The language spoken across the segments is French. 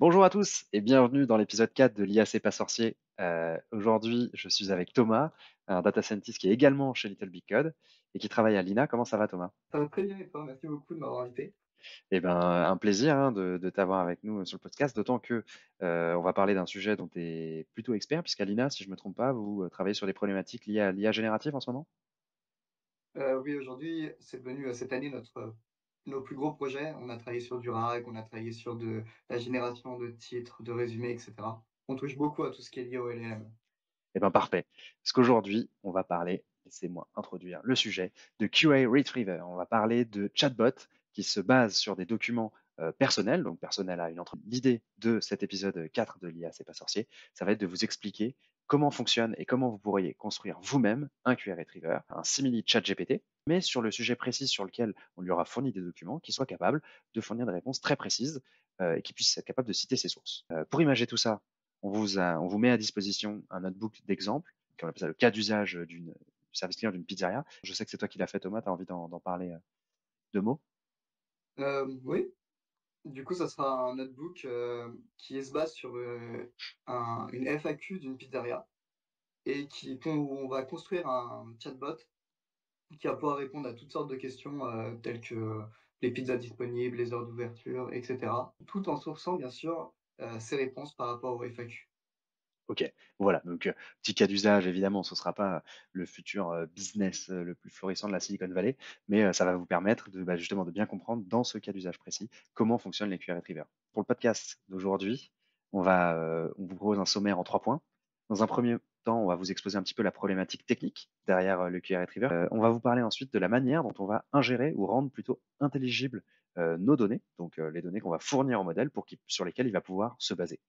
Bonjour à tous et bienvenue dans l'épisode 4 de l'IA c'est pas sorcier. Aujourd'hui, je suis avec Thomas, un data scientist qui est également chez Little Big Code et qui travaille à l'INA. Comment ça va, Thomas? Ça va très bien et toi? Merci beaucoup de m'avoir invité. Eh ben, un plaisir hein, de t'avoir avec nous sur le podcast, d'autant que on va parler d'un sujet dont tu es plutôt expert, puisqu'à l'INA, si je ne me trompe pas, vous travaillez sur des problématiques liées à l'IA générative en ce moment? Oui, aujourd'hui, c'est devenu, cette année nos plus gros projets. On a travaillé sur du RAG, on a travaillé sur de la génération de titres, de résumés et cetera. On touche beaucoup à tout ce qui est lié au LLM. Eh ben, parfait. Parce qu'aujourd'hui, on va parler, laissez-moi introduire le sujet, de QA Retriever. On va parler de chatbot qui se base sur des documents personnels, donc personnels à une entreprise. L'idée de cet épisode 4 de l'IA, c'est pas sorcier, ça va être de vous expliquer comment fonctionne et comment vous pourriez construire vous-même un QA Retriever, un simili chat GPT, mais sur le sujet précis sur lequel on lui aura fourni des documents, qui soit capable de fournir des réponses très précises et qui puisse être capable de citer ses sources. Pour imager tout ça, on vous met à disposition un notebook d'exemple, on appelle ça le cas d'usage du service client d'une pizzeria. Je sais que c'est toi qui l'as fait, Thomas, tu as envie d'en parler deux mots. Oui, du coup, ça sera un notebook, qui se base sur, une FAQ d'une pizzeria et où on va construire un chatbot qui va pouvoir répondre à toutes sortes de questions, telles que les pizzas disponibles, les heures d'ouverture et cetera, tout en sourçant bien sûr, ses réponses par rapport aux FAQ. Ok, voilà. Donc, petit cas d'usage, évidemment, ce ne sera pas le futur business le plus florissant de la Silicon Valley, mais ça va vous permettre de justement de bien comprendre dans ce cas d'usage précis comment fonctionnent les QA Retrievers. Pour le podcast d'aujourd'hui, on vous propose un sommaire en 3 points. Dans un premier temps, on va vous exposer un petit peu la problématique technique derrière le QA Retriever. On va vous parler ensuite de la manière dont on va ingérer ou rendre plutôt intelligibles nos données, donc les données qu'on va fournir au modèle sur lesquelles il va pouvoir se baser.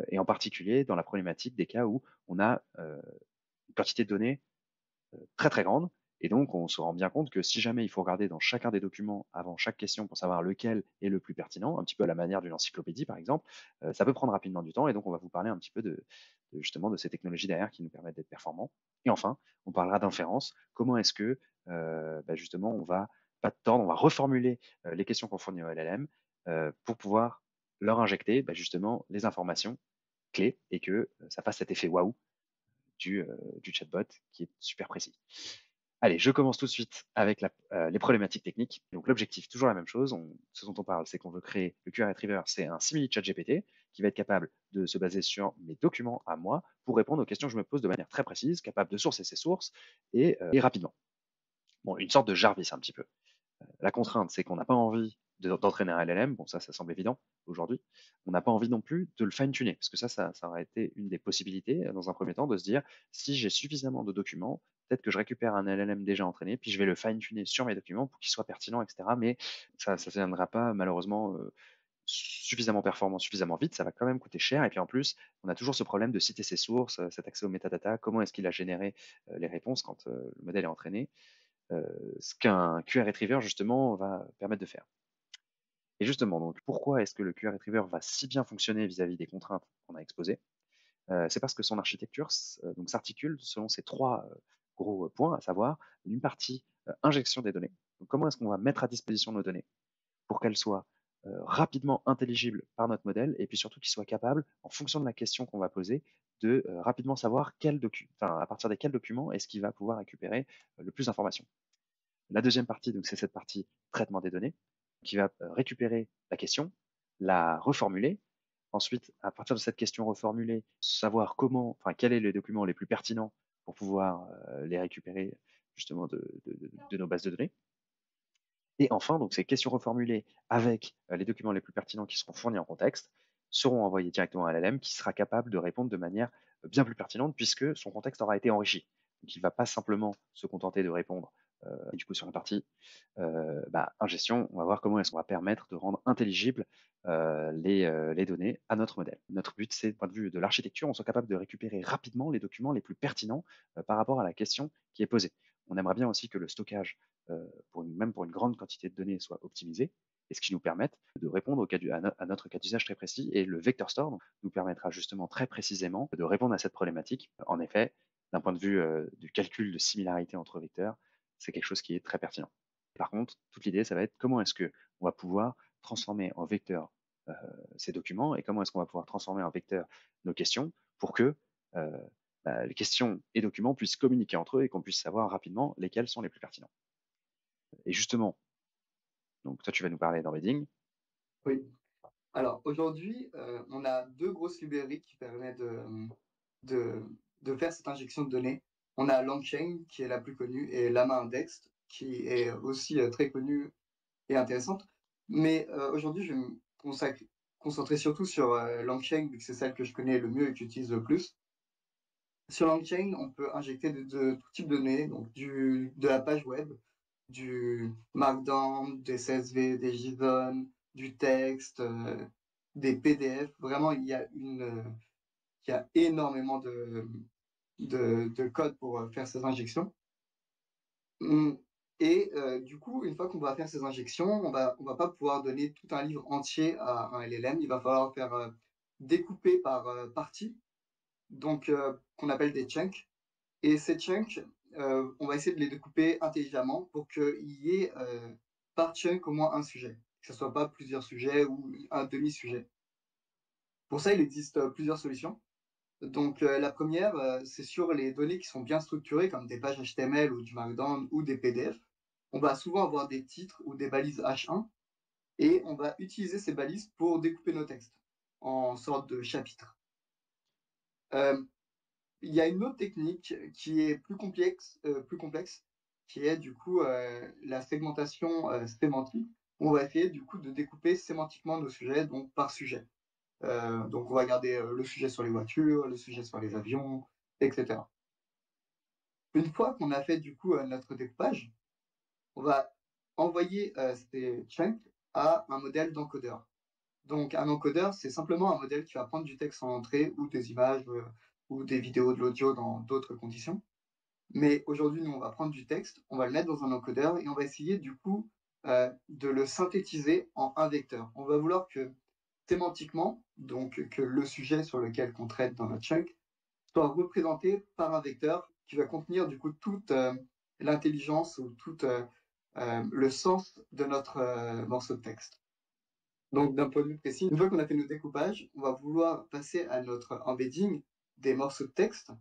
Et en particulier dans la problématique des cas où on a une quantité de données très très grande. Et donc, on se rend bien compte que si jamais il faut regarder dans chacun des documents avant chaque question pour savoir lequel est le plus pertinent, un petit peu à la manière d'une encyclopédie par exemple, ça peut prendre rapidement du temps. Et donc, on va vous parler un petit peu justement de ces technologies derrière qui nous permettent d'être performants. Et enfin, on parlera d'inférence. Comment est-ce que justement on va pas tordre, on va reformuler les questions qu'on fournit au LLM pour pouvoir leur injecter justement les informations clés et que ça fasse cet effet waouh du, du chatbot qui est super précis. Allez, je commence tout de suite avec les problématiques techniques. Donc l'objectif, toujours la même chose. Ce dont on parle, c'est qu'on veut créer le QA Retriever, c'est un simili chat GPT qui va être capable de se baser sur mes documents à moi pour répondre aux questions que je me pose de manière très précise, capable de sourcer ses sources et rapidement. Bon, une sorte de Jarvis un petit peu. La contrainte, c'est qu'on n'a pas envie d'entraîner un LLM. Bon, ça semble évident aujourd'hui. On n'a pas envie non plus de le fine-tuner, parce que ça aurait été une des possibilités, dans un premier temps, de se dire, si j'ai suffisamment de documents, peut-être que je récupère un LLM déjà entraîné, puis je vais le fine-tuner sur mes documents pour qu'il soit pertinent, etc. Mais ça ne viendra pas, malheureusement, suffisamment performant, suffisamment vite. Ça va quand même coûter cher. Et puis en plus, on a toujours ce problème de citer ses sources, cet accès aux métadata, comment est-ce qu'il a généré les réponses quand le modèle est entraîné, ce qu'un QA Retriever, justement, va permettre de faire. Et justement, donc, pourquoi est-ce que le QA Retriever va si bien fonctionner vis-à-vis des contraintes qu'on a exposées? C'est parce que son architecture donc, s'articule selon ces trois gros points, à savoir une partie injection des données. Donc, comment est-ce qu'on va mettre à disposition nos données pour qu'elles soient rapidement intelligibles par notre modèle et puis surtout qu'il soit capable, en fonction de la question qu'on va poser, de rapidement savoir à partir de quels documents est-ce qu'il va pouvoir récupérer le plus d'informations. La deuxième partie, donc c'est cette partie traitement des données, qui va récupérer la question, la reformuler. Ensuite, à partir de cette question reformulée, savoir quels sont les documents les plus pertinents pour pouvoir les récupérer justement de nos bases de données. Et enfin, donc ces questions reformulées avec les documents les plus pertinents qui seront fournis en contexte seront envoyés directement à l'LM qui sera capable de répondre de manière bien plus pertinente puisque son contexte aura été enrichi. Donc il ne va pas simplement se contenter de répondre et du coup sur la partie ingestion, on va voir comment est-ce qu'on va permettre de rendre intelligibles les données à notre modèle. Notre but, c'est, du point de vue de l'architecture, on soit capable de récupérer rapidement les documents les plus pertinents par rapport à la question qui est posée. On aimerait bien aussi que le stockage même pour une grande quantité de données, soit optimisé, et ce qui nous permette de répondre à notre cas d'usage très précis. Et le vector store nous permettra justement très précisément de répondre à cette problématique. En effet, d'un point de vue du calcul de similarité entre vecteurs, c'est quelque chose qui est très pertinent. Par contre, toute l'idée, ça va être comment est-ce qu'on va pouvoir transformer en vecteur ces documents et comment est-ce qu'on va pouvoir transformer en vecteur nos questions pour que les questions et documents puissent communiquer entre eux et qu'on puisse savoir rapidement lesquels sont les plus pertinents. Et justement, donc toi, tu vas nous parler d'embedding. Oui. Alors aujourd'hui, on a 2 grosses librairies qui permettent de de faire cette injection de données. On a LangChain qui est la plus connue et LlamaIndex qui est aussi, très connue et intéressante. Mais, aujourd'hui, je vais me concentrer surtout sur, LangChain vu que c'est celle que je connais le mieux et que j'utilise le plus. Sur LangChain, on peut injecter de tout type de données, donc de la page web, du Markdown, des CSV, des JSON, du texte, des PDF. Vraiment, il y a énormément de code pour faire ces injections. Mmh, et du coup, une fois qu'on va faire ces injections, on va pas pouvoir donner tout un livre entier à un LLM. Il va falloir faire découper par partie, donc qu'on appelle des chunks. Et ces chunks, on va essayer de les découper intelligemment pour qu'il y ait par chunk au moins un sujet, que ce soit pas plusieurs sujets ou un demi-sujet. Pour ça, il existe plusieurs solutions. Donc la première, c'est sur les données qui sont bien structurées, comme des pages HTML ou du Markdown ou des PDF. On va souvent avoir des titres ou des balises H1 et on va utiliser ces balises pour découper nos textes en sorte de chapitres. Euh, Il y a une autre technique qui est plus complexe, qui est du coup la segmentation sémantique. On va essayer du coup de découper sémantiquement nos sujets, donc par sujet. Donc on va garder le sujet sur les voitures, le sujet sur les avions, etc. Une fois qu'on a fait du coup notre découpage, on va envoyer ces chunks à un modèle d'encodeur. Donc un encodeur, c'est simplement un modèle qui va prendre du texte en entrée ou des images ou des vidéos, de l'audio dans d'autres conditions. Mais aujourd'hui, nous, on va prendre du texte, on va le mettre dans un encodeur et on va essayer du coup de le synthétiser en un vecteur. On va vouloir que sémantiquement, donc que le sujet sur lequel on traite dans notre chunk, soit représenté par un vecteur qui va contenir du coup toute l'intelligence ou tout le sens de notre morceau de texte. Donc d'un point de vue précis, une fois qu'on a fait nos découpages, on va vouloir passer à notre embedding des morceaux de texte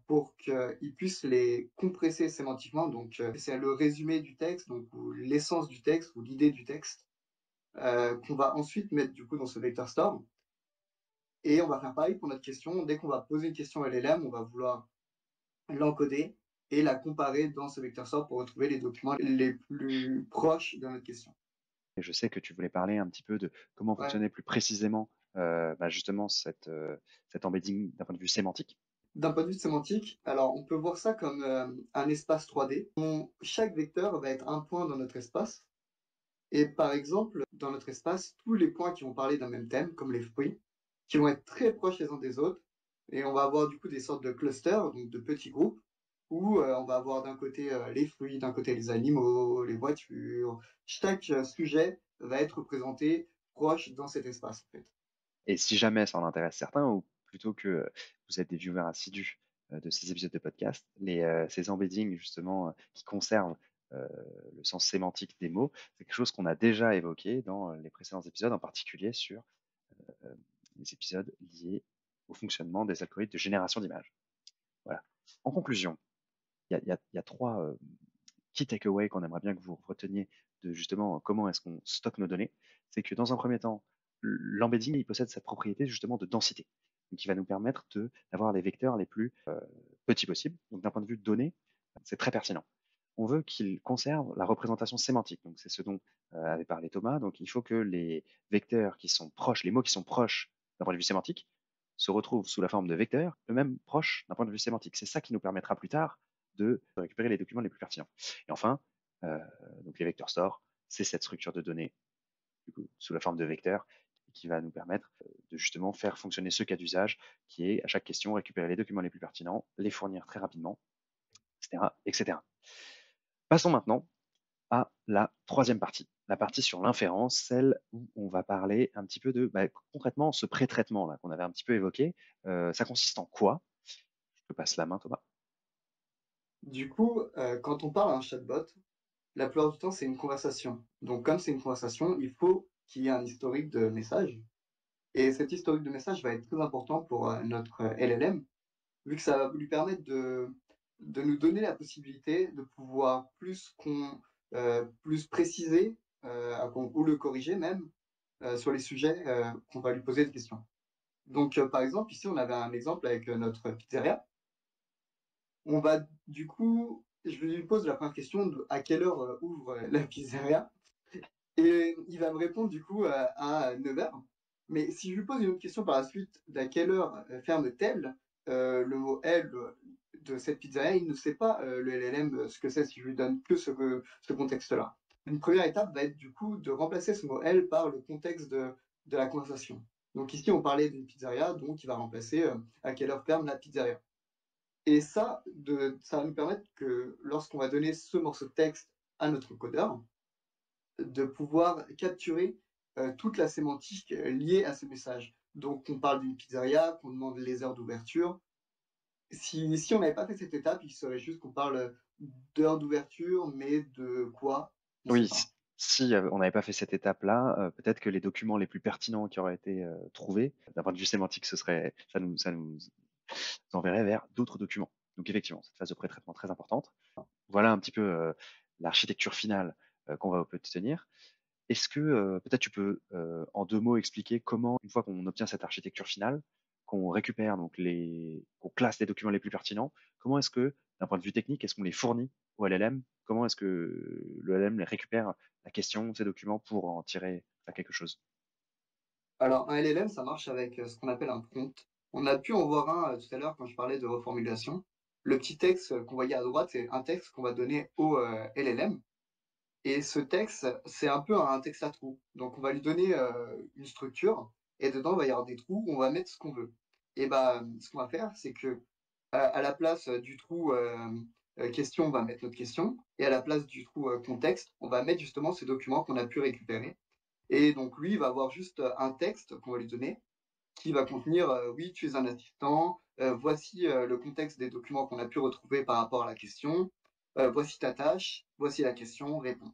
pour qu'ils puissent les compresser sémantiquement. Donc c'est le résumé du texte, donc ou l'essence du texte ou l'idée du texte qu'on va ensuite mettre du coup dans ce vector store. Et on va faire pareil pour notre question. Dès qu'on va poser une question à l'LM, on va vouloir l'encoder et la comparer dans ce vecteur store pour retrouver les documents les plus proches de notre question. Et je sais que tu voulais parler un petit peu de comment Ouais. fonctionnait plus précisément justement cet embedding d'un point de vue sémantique. D'un point de vue sémantique, alors on peut voir ça comme un espace 3D. Chaque vecteur va être un point dans notre espace. Et par exemple, dans notre espace, tous les points qui vont parler d'un même thème, comme les fruits, qui vont être très proches les uns des autres, et on va avoir du coup des sortes de clusters, donc de petits groupes, où on va avoir d'un côté les fruits, d'un côté les animaux, les voitures. Chaque sujet va être représenté proche dans cet espace, en fait. Et si jamais ça en intéresse certains, ou plutôt que vous êtes des viewers assidus de ces épisodes de podcast, ces embeddings justement qui conservent euh, le sens sémantique des mots, c'est quelque chose qu'on a déjà évoqué dans les précédents épisodes, en particulier sur euh, les épisodes liés au fonctionnement des algorithmes de génération d'images. Voilà. En conclusion, il y a trois key takeaways qu'on aimerait bien que vous reteniez de justement comment est-ce qu'on stocke nos données. C'est que dans un premier temps, l'embedding, il possède cette propriété justement de densité, donc qui va nous permettre d'avoir les vecteurs les plus petits possibles. Donc d'un point de vue de données, c'est très pertinent. On veut qu'il conserve la représentation sémantique. Donc c'est ce dont avait parlé Thomas. Donc il faut que les vecteurs qui sont proches, les mots qui sont proches d'un point de vue sémantique, se retrouvent sous la forme de vecteurs, eux-mêmes proches d'un point de vue sémantique. C'est ça qui nous permettra plus tard de récupérer les documents les plus pertinents. Et enfin, euh, donc les vecteurs store, c'est cette structure de données du coup, sous la forme de vecteurs qui va nous permettre de justement faire fonctionner ce cas d'usage qui est à chaque question récupérer les documents les plus pertinents, les fournir très rapidement, etc. etc. Passons maintenant à la troisième partie, la partie sur l'inférence, celle où on va parler un petit peu de concrètement ce pré-traitement là qu'on avait un petit peu évoqué. Ça consiste en quoi? Je te passe la main, Thomas. Du coup, quand on parle à un chatbot, la plupart du temps, c'est une conversation. Donc, comme c'est une conversation, il faut qui est un historique de messages. Et cet historique de messages va être très important pour notre LLM, vu que ça va lui permettre de nous donner la possibilité de pouvoir plus préciser ou le corriger même sur les sujets qu'on va lui poser des questions. Donc, par exemple, ici, on avait un exemple avec notre pizzeria. On va, du coup, je lui pose la première question de à quelle heure ouvre la pizzeria. Et il va me répondre, du coup, à 9 heures. Mais si je lui pose une autre question par la suite, d'à quelle heure ferme-t-elle, le mot elle de cette pizzeria, il ne sait pas, le LLM, ce que c'est, si je lui donne que ce contexte-là. Une première étape va être, du coup, de remplacer ce mot elle par le contexte de la conversation. Donc ici, on parlait d'une pizzeria, donc il va remplacer à quelle heure ferme la pizzeria. Et ça va nous permettre que lorsqu'on va donner ce morceau de texte à notre codeur, de pouvoir capturer toute la sémantique liée à ce message. Donc, on parle d'une pizzeria, qu'on demande les heures d'ouverture. Si on n'avait pas fait cette étape, il serait juste qu'on parle d'heures d'ouverture, mais de quoi? On ne sait Oui, pas. si, on n'avait pas fait cette étape-là, peut-être que les documents les plus pertinents qui auraient été, trouvés, d'un point de vue sémantique, ça nous enverrait vers d'autres documents. Donc effectivement, cette phase de pré-traitement très importante. Voilà un petit peu, l'architecture finale, qu'on va obtenir. Est-ce que, peut-être tu peux, en 2 mots expliquer comment, une fois qu'on obtient cette architecture finale, qu'on récupère donc qu'on classe les documents les plus pertinents, comment est-ce que, d'un point de vue technique, est-ce qu'on les fournit au LLM? Comment est-ce que le LLM les récupère la question, ces documents pour en tirer faire quelque chose? Alors, un LLM, ça marche avec ce qu'on appelle un prompt. On a pu en voir un tout à l'heure quand je parlais de reformulation. Le petit texte qu'on voyait à droite, c'est un texte qu'on va donner au LLM. Et ce texte, c'est un peu un texte à trous. Donc, on va lui donner une structure et dedans, il va y avoir des trous où on va mettre ce qu'on veut. Et bah, ce qu'on va faire, c'est que à la place du trou question, on va mettre notre question. Et à la place du trou contexte, on va mettre justement ces documents qu'on a pu récupérer. Et donc, lui, il va avoir juste un texte qu'on va lui donner qui va contenir oui, tu es un assistant, voici le contexte des documents qu'on a pu retrouver par rapport à la question, voici ta tâche, voici la question, réponds.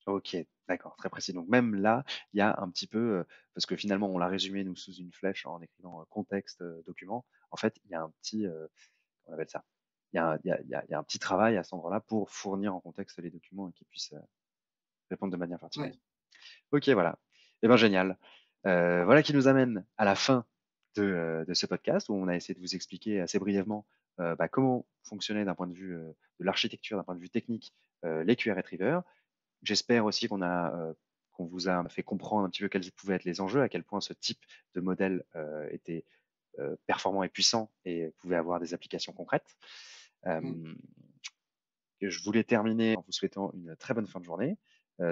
OK, d'accord, très précis. Donc même là, il y a un petit peu, parce que finalement on l'a résumé nous sous une flèche en écrivant, contexte, document. En fait, il y a un petit, on appelle ça? Il y a un petit travail à cet endroit-là pour fournir en contexte les documents et qu'ils puissent, répondre de manière Ouais. pertinente. OK, voilà. Eh ben, génial. Voilà qui nous amène à la fin de ce podcast où on a essayé de vous expliquer assez brièvement, comment fonctionnait d'un point de vue, de l'architecture, d'un point de vue technique, les QA Retrievers. J'espère aussi qu'on vous a fait comprendre un petit peu quels pouvaient être les enjeux, à quel point ce type de modèle, était, performant et puissant et pouvait avoir des applications concrètes. Mm. Hem, je voulais terminer en vous souhaitant une très bonne fin de journée.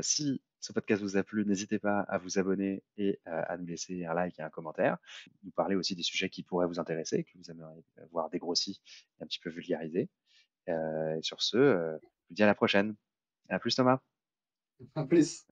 Si ce podcast vous a plu, n'hésitez pas à vous abonner et à nous laisser un like et un commentaire. Nous parler aussi des sujets qui pourraient vous intéresser, que vous aimeriez voir dégrossis et un petit peu vulgarisés. Et sur ce, je vous dis à la prochaine. À plus Thomas. À plus.